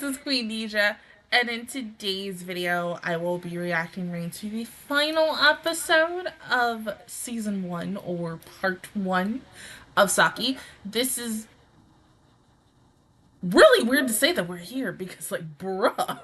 is Queendija, and in today's video, I will be reacting to the final episode of season 1 or part 1 of Saki. This is really weird to say that we're here because, like, bruh.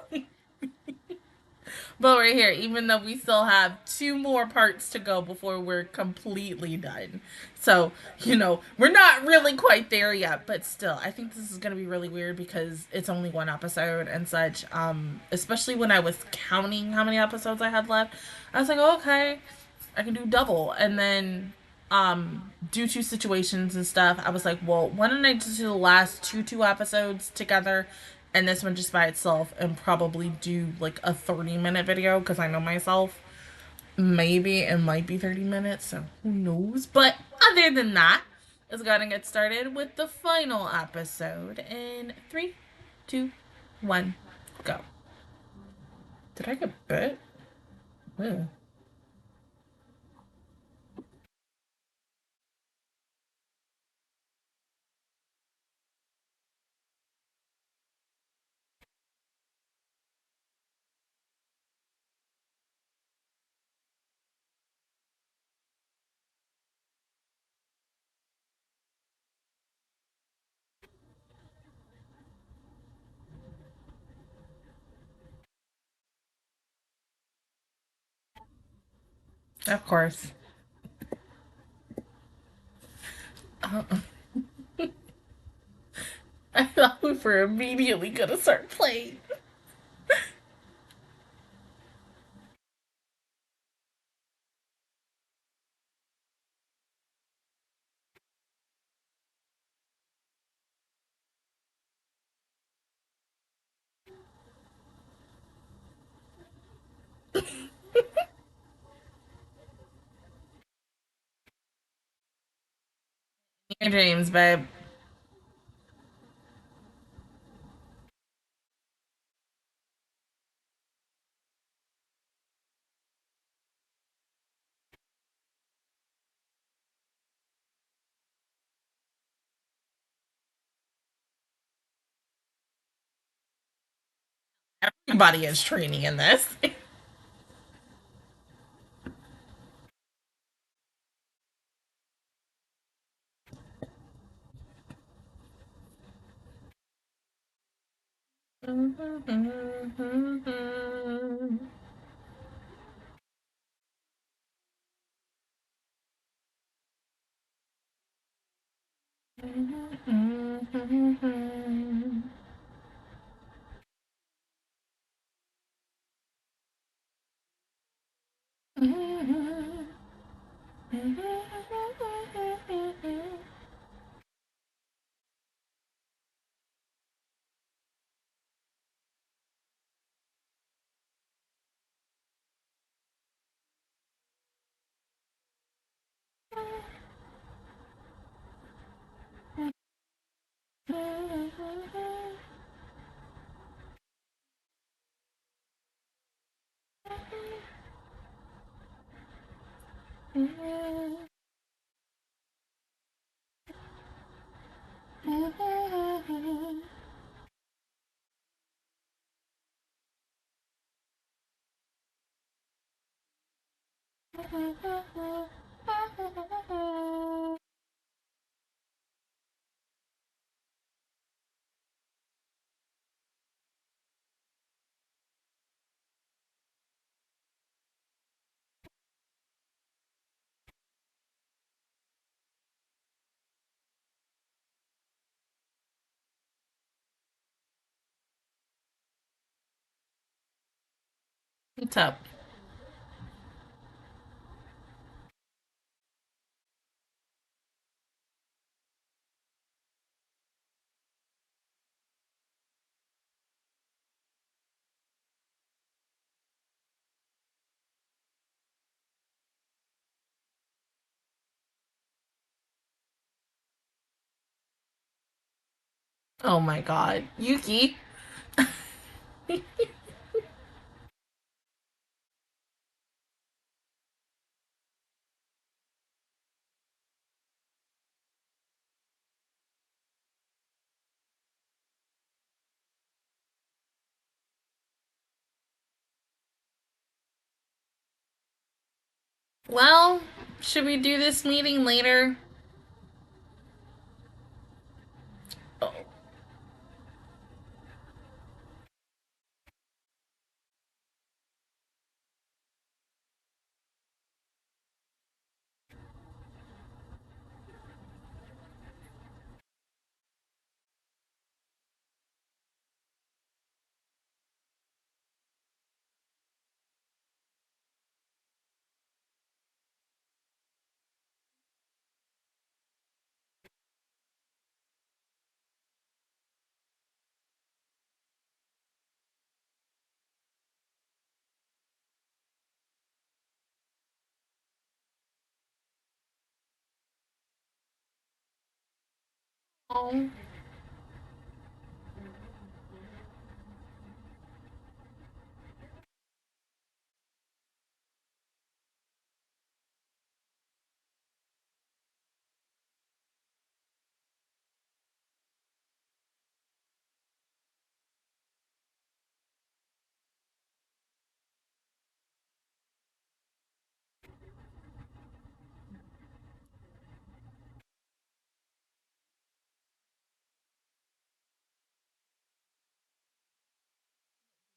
But we're here, even though we still have 2 more parts to go before we're completely done. So, we're not really quite there yet, but still, I think this is going to be really weird because it's only 1 episode and such. Especially when I was counting how many episodes I had left, I was like, oh, okay, I can do double. And then, due to situations and stuff, I was like, well, why don't I just do the last two episodes together and this one just by itself and probably do like a 30-minute video because I know myself. Maybe it might be 30 minutes, so who knows? But other than that, let's go ahead and get started with the final episode in 3, 2, 1, go. Did I get bit? Ew. Of course. Uh, I thought we were immediately gonna start playing. Your dreams, babe. Everybody is training in this. What's up? Oh my god. Yuki. Well, should we do this meeting later? Oh. Oh.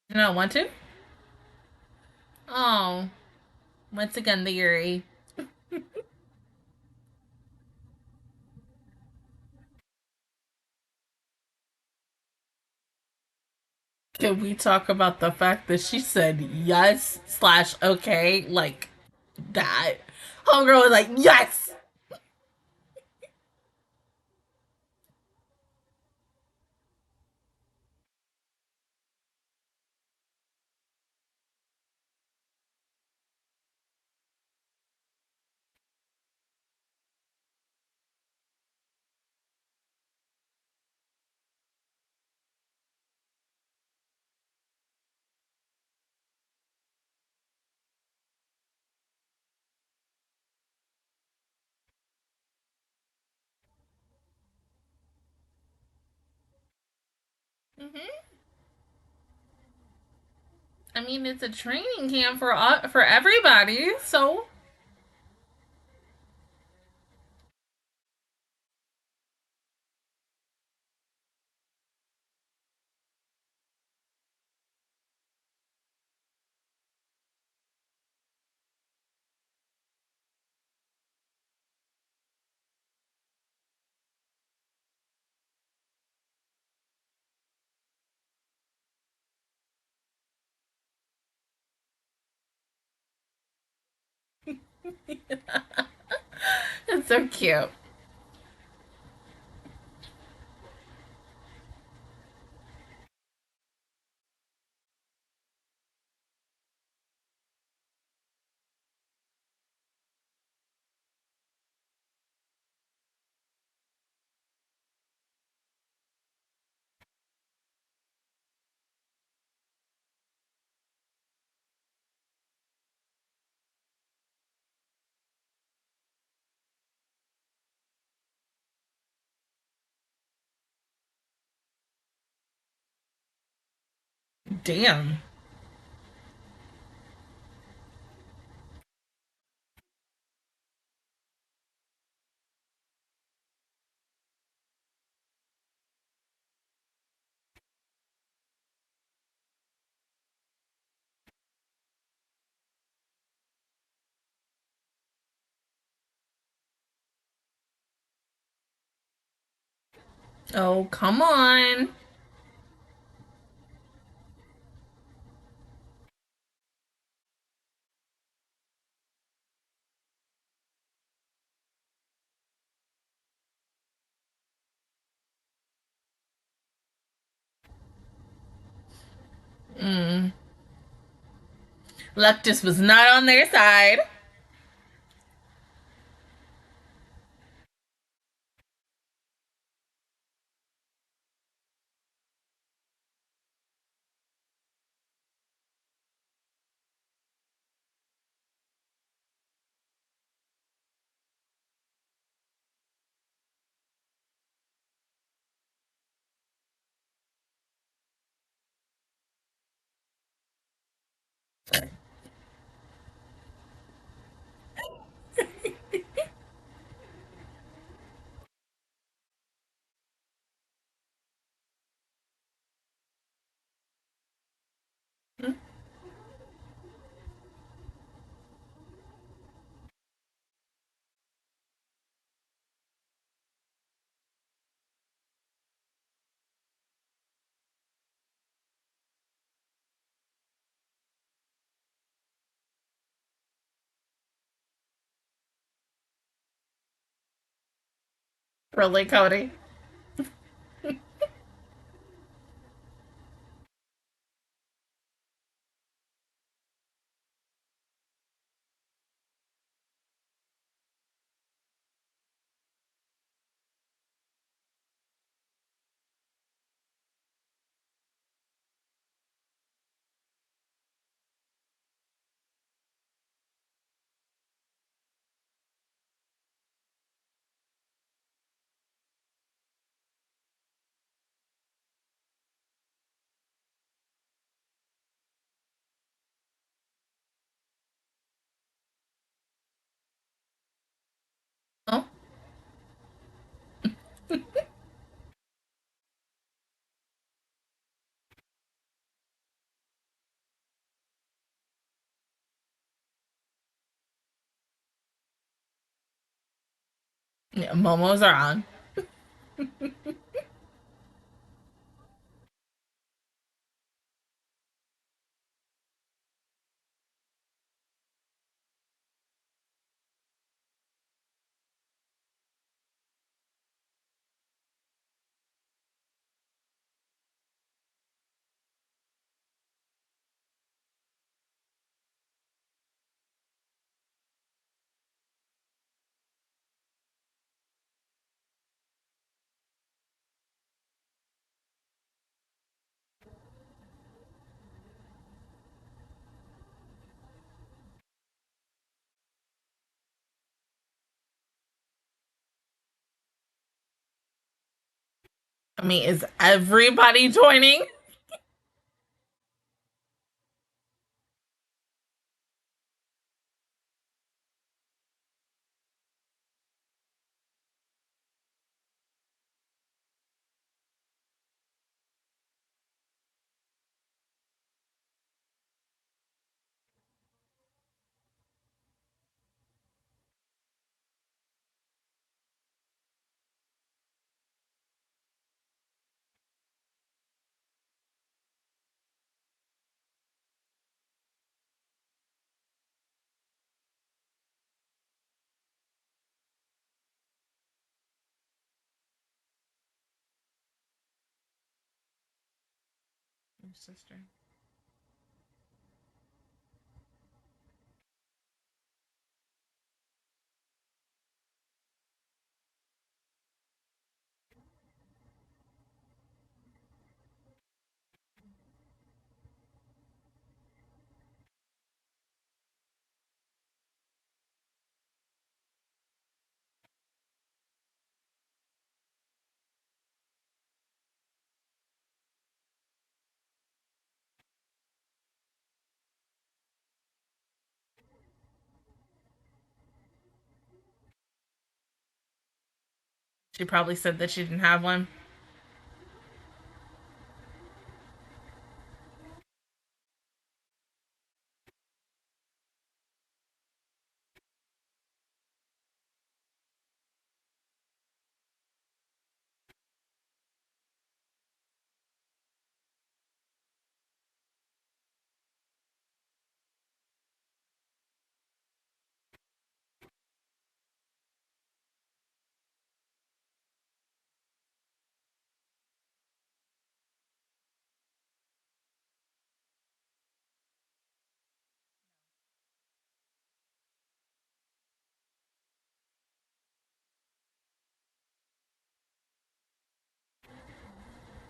You don't want to? Oh. Once again, the Yuri. Can we talk about the fact that she said yes slash okay like that? Homegirl was like, yes! Hmm. I mean, it's a training camp for everybody, so. It's so cute. Damn. Oh, come on. Mm. Luck just was not on their side. Really, Cody? Oh, yeah, Momos are on. I mean, is everybody joining? Your sister. She probably said that she didn't have one.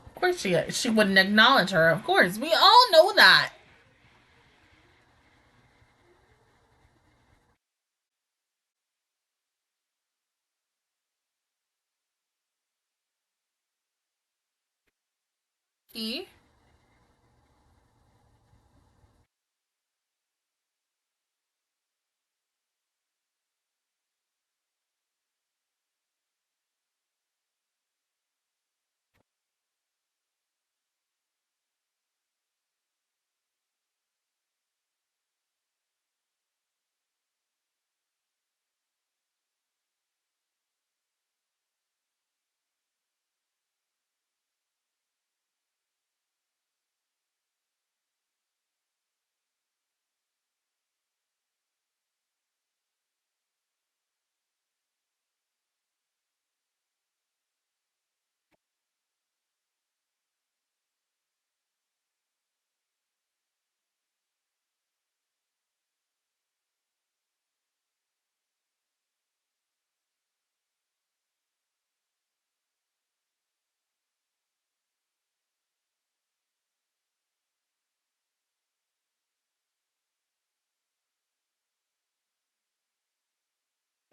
Of course she wouldn't acknowledge her. Of course, we all know that. E.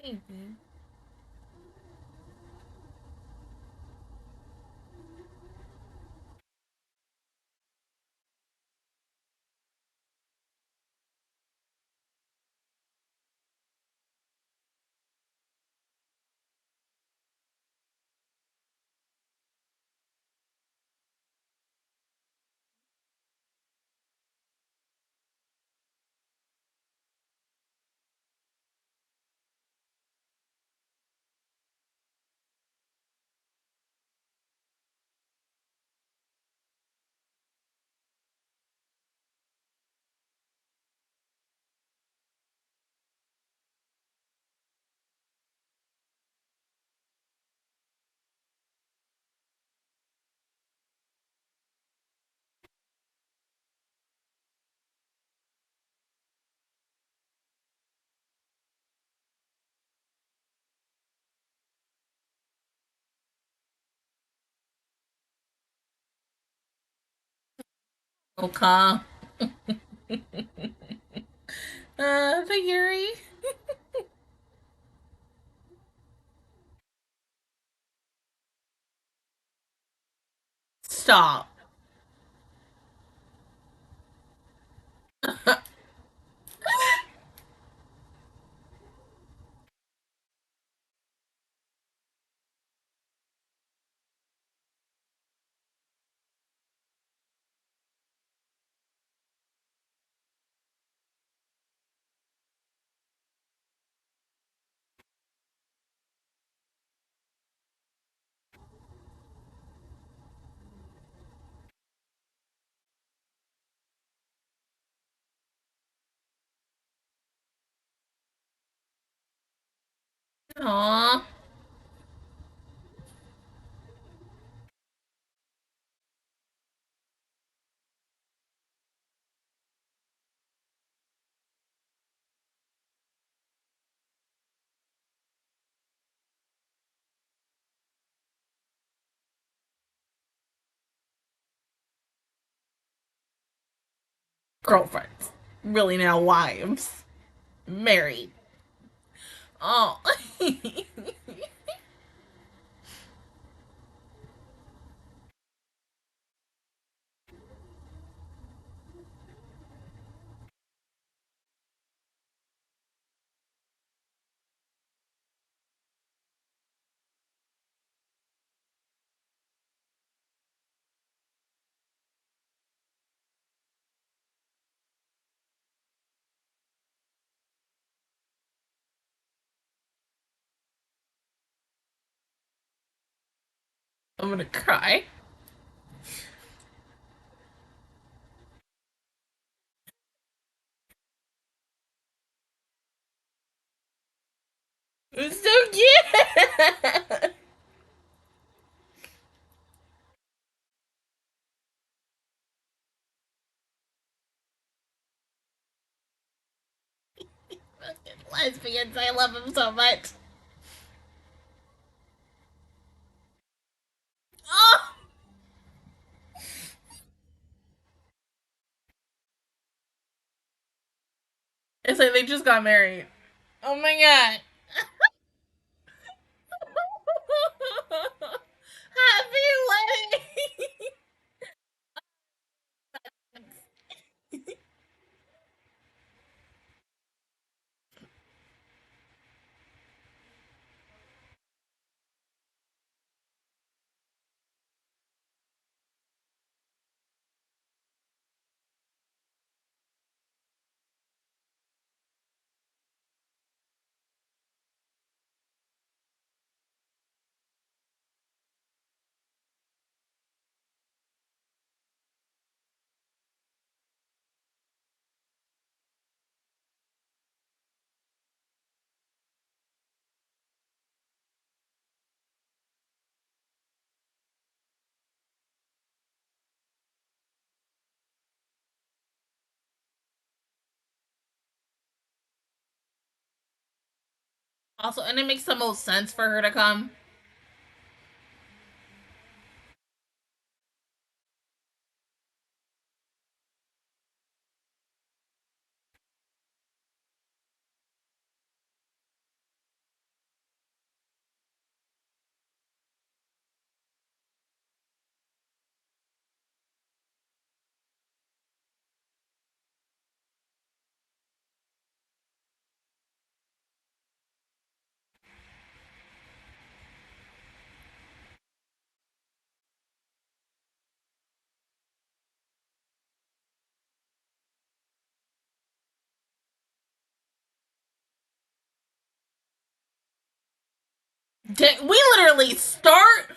Maybe. Okay. The Yuri. Stop. Aw. Girlfriends. Really now wives. Married. Oh. I'm gonna cry. It's so cute. Lesbians, I love him so much. Oh, it's like they just got married. Oh my god. Happy wedding. Also, and it makes the most sense for her to come. We literally start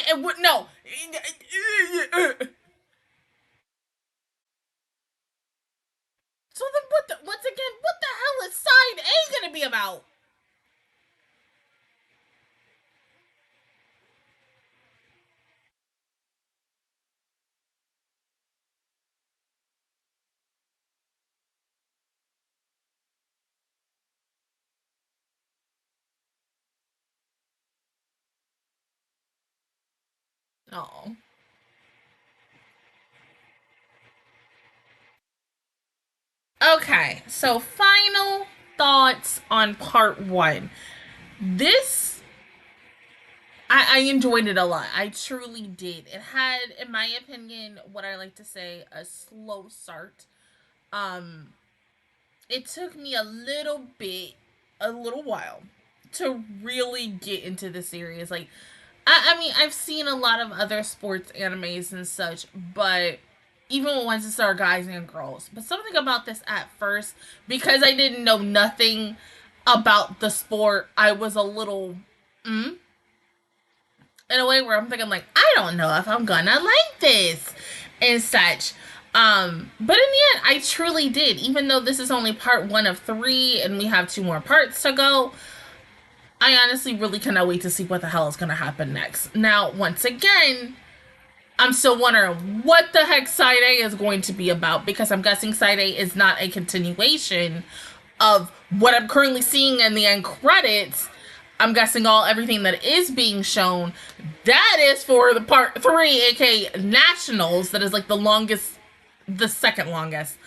and no. So then, once again, what the hell is side A gonna be about? Oh. Okay, so final thoughts on part one. This I enjoyed it a lot. I truly did. It had, in my opinion, what I like to say, a slow start. Um, it took me a little while to really get into the series. Like, I mean, I've seen a lot of other sports animes and such, but even once it started guys and girls. But something about this at first, because I didn't know nothing about the sport, I was a little in a way where I'm thinking like, I don't know if I'm gonna like this and such. But in the end, I truly did. Even though this is only part one of three, and we have two more parts to go, I honestly really cannot wait to see what the hell is gonna happen next. Now, once again, I'm still wondering what the heck Side A is going to be about, because I'm guessing Side A is not a continuation of what I'm currently seeing in the end credits. I'm guessing everything that is being shown, that is for the part three, aka Nationals, that is like the longest, the second longest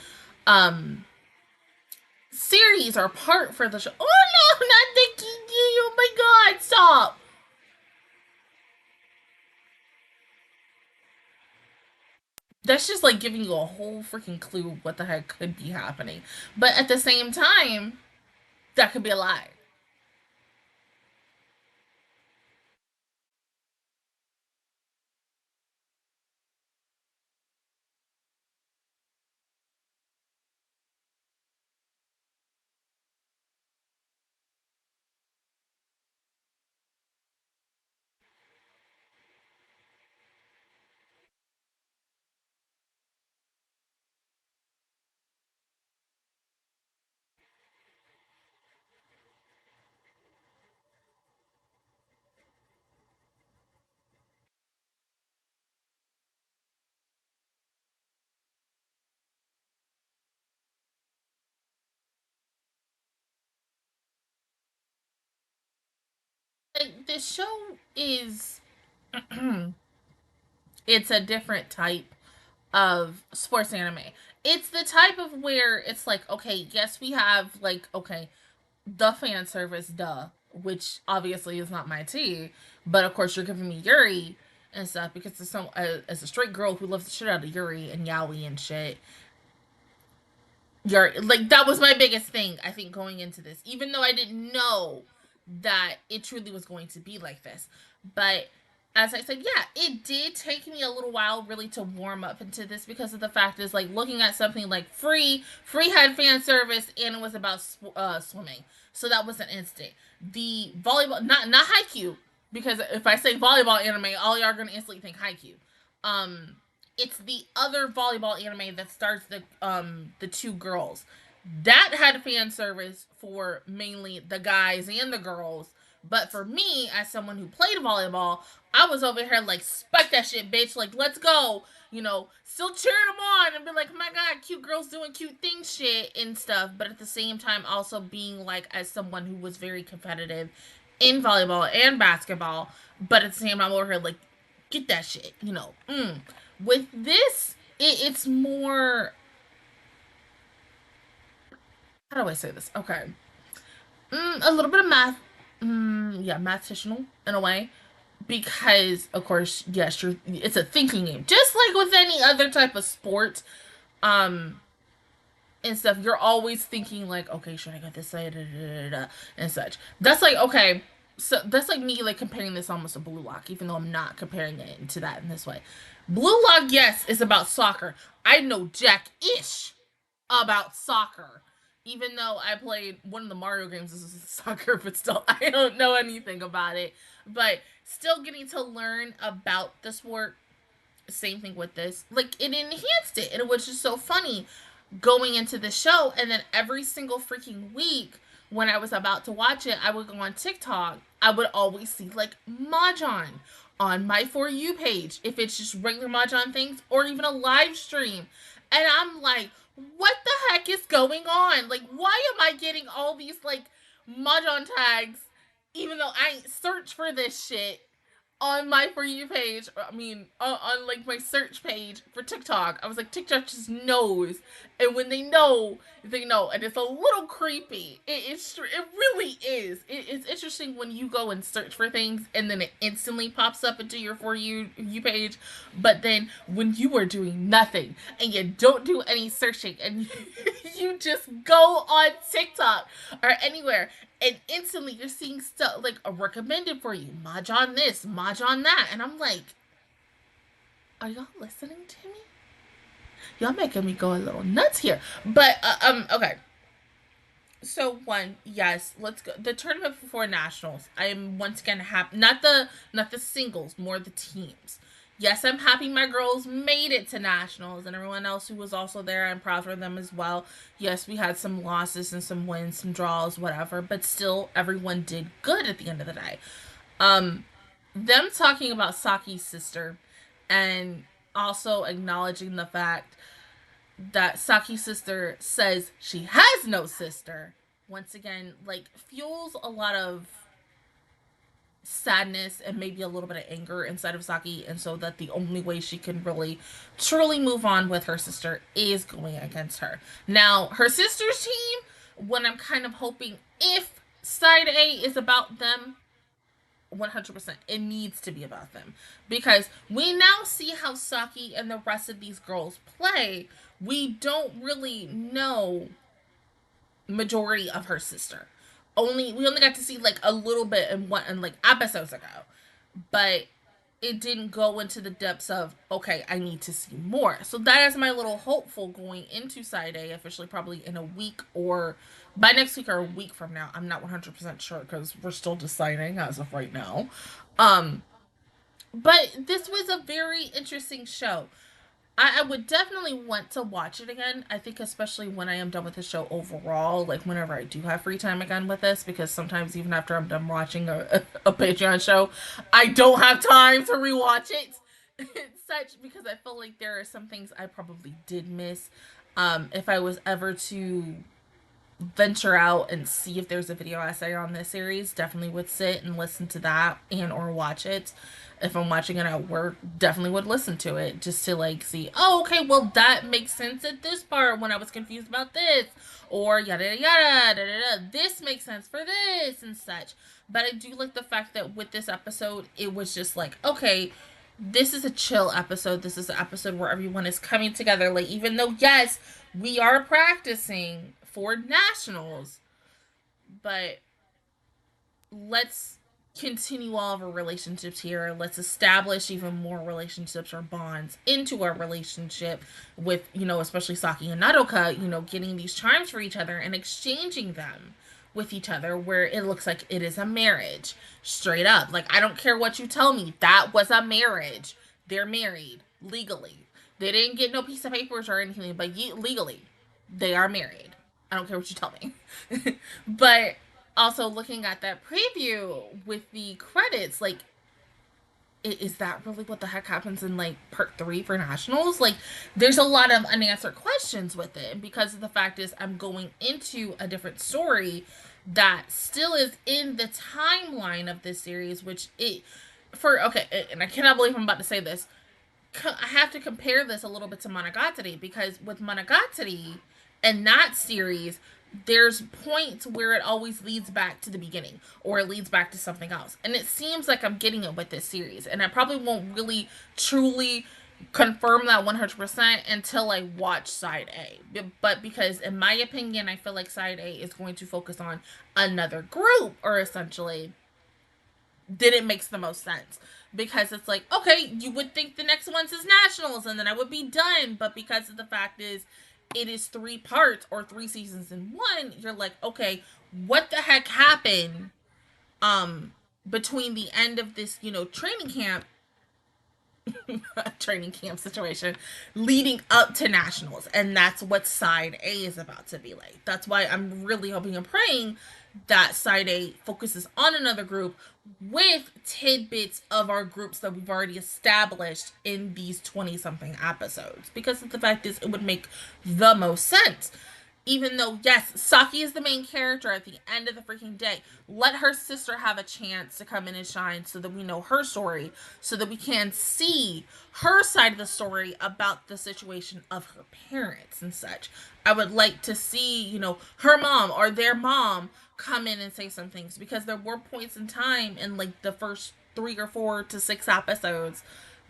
series or part for the show. Oh no, not the Kiki! Oh my god, stop! That's just like giving you a whole freaking clue what the heck could be happening. But at the same time, that could be a lie. Like, this show is it's a different type of sports anime. It's the type of where it's like, okay, yes, we have like, okay, the fan service, duh, which obviously is not my tea, but of course you're giving me Yuri and stuff because as a straight girl who loves the shit out of Yuri and Yaoi and shit, Yuri, like that was my biggest thing I think going into this, even though I didn't know that it truly was going to be like this. But as I said, yeah, it did take me a little while really to warm up into this because of the fact is like looking at something like Free had fan service and it was about swimming, so that was an instant. The volleyball, not Haikyuu, because if I say volleyball anime, all y'all are gonna instantly think Haikyuu. Um, it's the other volleyball anime that stars the two girls that had fan service for mainly the guys and the girls. But for me, as someone who played volleyball, I was over here like, spike that shit, bitch. Like, let's go. You know, still cheering them on and be like, oh my god, cute girls doing cute things, shit, and stuff. But at the same time, also being like, as someone who was very competitive in volleyball and basketball. But at the same time, over here, like, get that shit, you know. With this, it's more. How do I say this? Okay. A little bit of math. Yeah, mathematicianal in a way. Because, of course, yes, it's a thinking game. Just like with any other type of sport, um, and stuff, you're always thinking, like, okay, should I go this way? Da, da, da, da, and such. That's like, okay, so that's like me, like, comparing this almost to Blue Lock, even though I'm not comparing it to that in this way. Blue Lock, yes, is about soccer. I know jack ish about soccer. Even though I played one of the Mario games, this is soccer, but still, I don't know anything about it. But still getting to learn about the sport. Same thing with this. Like, it enhanced it. And it was just so funny going into the show. And then every single freaking week, when I was about to watch it, I would go on TikTok. I would always see, like, Mahjong on my For You page. If it's just regular Mahjong things or even a live stream. And I'm like, what the heck is going on? Like, why am I getting all these, like, Mahjong tags, even though I ain't searched for this shit on my For You page? I mean, on like my search page for TikTok. I was like, TikTok just knows. And when they know, they know. And it's a little creepy. It really is. It's interesting when you go and search for things and then it instantly pops up into your For You page. But then when you are doing nothing and you don't do any searching and you just go on TikTok or anywhere and instantly you're seeing stuff like recommended for you, Mahjong this, Mahjong that, and I'm like, are y'all listening to me? Y'all making me go a little nuts here. But okay. So one, yes, let's go. The tournament before nationals. I am once again happy. Not the singles, more the teams. Yes, I'm happy my girls made it to nationals, and everyone else who was also there, I'm proud for them as well. Yes, we had some losses and some wins, some draws, whatever, but still, everyone did good at the end of the day. Them talking about Saki's sister, and also acknowledging the fact that Saki's sister says she has no sister, once again, like, fuels a lot of sadness and maybe a little bit of anger inside of Saki, and so that the only way she can really truly move on with her sister is going against her. Now, her sister's team, when I'm kind of hoping, if side A is about them, 100%, it needs to be about them, because we now see how Saki and the rest of these girls play. We don't really know majority of her sister. We only got to see like a little bit in like episodes ago, but it didn't go into the depths of, okay, I need to see more. So that is my little hopeful going into side A, officially probably in a week or by next week or a week from now. I'm not 100% sure because we're still deciding as of right now. But this was a very interesting show. I would definitely want to watch it again. I think especially when I am done with the show overall, like whenever I do have free time again with this, because sometimes even after I'm done watching a Patreon show, I don't have time to rewatch it and such, because I feel like there are some things I probably did miss. If I was ever to venture out and see if there's a video essay on this series, definitely would sit and listen to that and or watch it. If I'm watching it at work, definitely would listen to it just to like see, oh, okay, well that makes sense at this part when I was confused about this, or yada yada da, da, da. This makes sense for this and such. But I do like the fact that with this episode, it was just like, okay, this is a chill episode. This is an episode where everyone is coming together. Like, even though, yes, we are practicing for nationals, but let's continue all of our relationships here. Let's establish even more relationships or bonds into our relationship with, especially Saki and Nadoka, getting these charms for each other and exchanging them with each other, where it looks like it is a marriage. Straight up. Like, I don't care what you tell me. That was a marriage. They're married legally. They didn't get no piece of papers or anything, but legally, they are married. I don't care what you tell me. But also looking at that preview with the credits, like, is that really what the heck happens in like part 3 for nationals? Like, there's a lot of unanswered questions with it, because the fact is I'm going into a different story that still is in the timeline of this series, which and I cannot believe I'm about to say this. I have to compare this a little bit to Monogatari, because with Monogatari and that series, there's points where it always leads back to the beginning, or it leads back to something else. And it seems like I'm getting it with this series. And I probably won't really truly confirm that 100% until I watch side A. But because in my opinion, I feel like side A is going to focus on another group, or essentially, then it makes the most sense. Because it's like, okay, you would think the next one's is nationals and then I would be done. But because of the fact is, it is 3 parts or 3 seasons in one, you're like, okay, what the heck happened between the end of this, training camp training camp situation leading up to nationals, and that's what side A is about to be like. That's why I'm really hoping and praying that side A focuses on another group with tidbits of our groups that we've already established in these 20 something episodes, because the fact is it would make the most sense. Even though, yes, Saki is the main character at the end of the freaking day, let her sister have a chance to come in and shine so that we know her story, so that we can see her side of the story about the situation of her parents and such. I would like to see, her mom or their mom come in and say some things, because there were points in time in like the first 3 or 4 to 6 episodes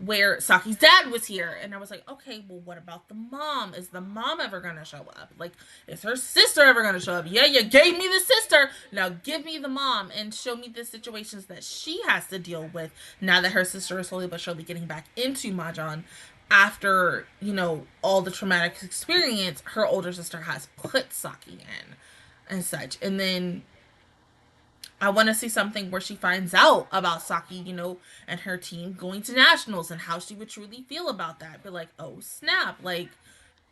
where Saki's dad was here, and I was like, okay, well, what about the mom? Is the mom ever gonna show up? Like, is her sister ever gonna show up? Yeah, you gave me the sister, now give me the mom and show me the situations that she has to deal with now that her sister is slowly but surely getting back into Mahjong after, all the traumatic experience her older sister has put Saki in and such. And then I want to see something where she finds out about Saki, and her team going to nationals and how she would truly feel about that. Be like, oh snap, like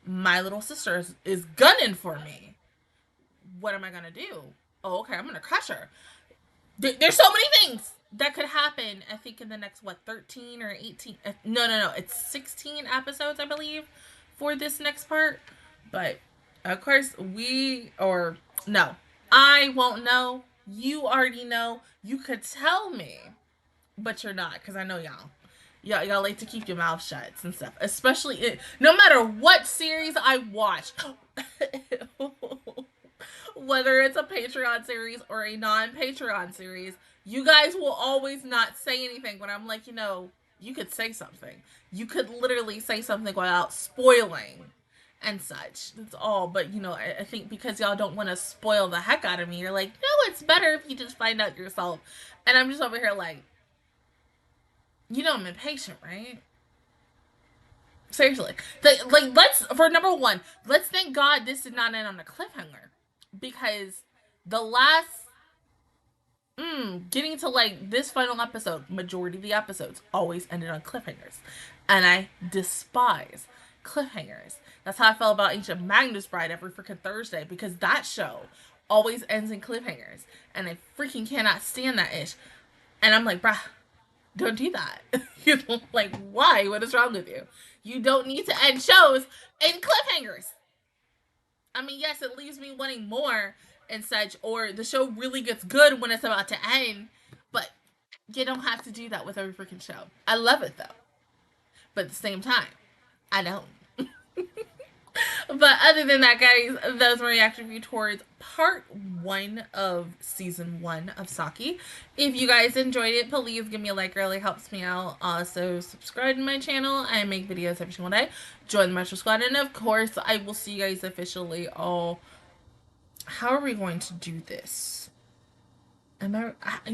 my little sister is gunning for me. What am I gonna do? Oh, okay, I'm gonna crush her. There's so many things that could happen. I think in the next 13 or 18. No, it's 16 episodes, I believe, for this next part. But of course, I won't know. You already know. You could tell me, but you're not, because I know y'all like to keep your mouth shut and stuff, especially no matter what series I watch. Whether it's a Patreon series or a non-Patreon series, you guys will always not say anything when I'm like, you could say something. You could literally say something without spoiling and such. That's all. But, I think because y'all don't want to spoil the heck out of me, you're like, no, it's better if you just find out yourself. And I'm just over here like, I'm impatient, right? Seriously. For number one, let's thank God this did not end on a cliffhanger. Because the last, getting to this final episode, majority of the episodes always ended on cliffhangers. And I despise cliffhangers. That's how I felt about Ancient Magnus Bride every freaking Thursday, because that show always ends in cliffhangers. And I freaking cannot stand that ish. And I'm like, bruh, don't do that. Like, why? What is wrong with you? You don't need to end shows in cliffhangers. I mean, yes, it leaves me wanting more and such, or the show really gets good when it's about to end, but you don't have to do that with every freaking show. I love it, though. But at the same time, I don't. But other than that, guys, that was my reaction review towards part 1 of season 1 of Saki. If you guys enjoyed it, please give me a like. It really helps me out. Also, subscribe to my channel. I make videos every single day. Join the Metro Squad. And of course, I will see you guys officially all. How are we going to do this? You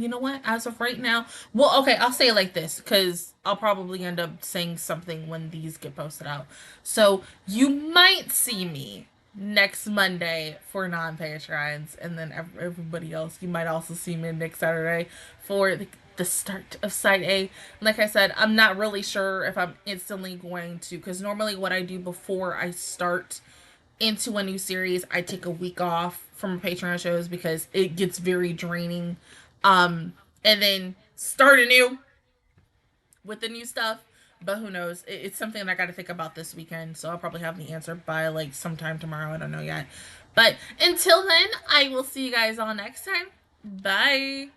know what? As of right now, well, okay, I'll say it like this, because I'll probably end up saying something when these get posted out. So you might see me next Monday for non-Patrons, and then everybody else, you might also see me next Saturday for the start of Side A. Like I said, I'm not really sure if I'm instantly going to, because normally what I do before I start into a new series, I take a week off from Patreon shows because it gets very draining. And then start anew with the new stuff. But who knows? It's something that I got to think about this weekend. So I'll probably have the answer by sometime tomorrow. I don't know yet. But until then, I will see you guys all next time. Bye.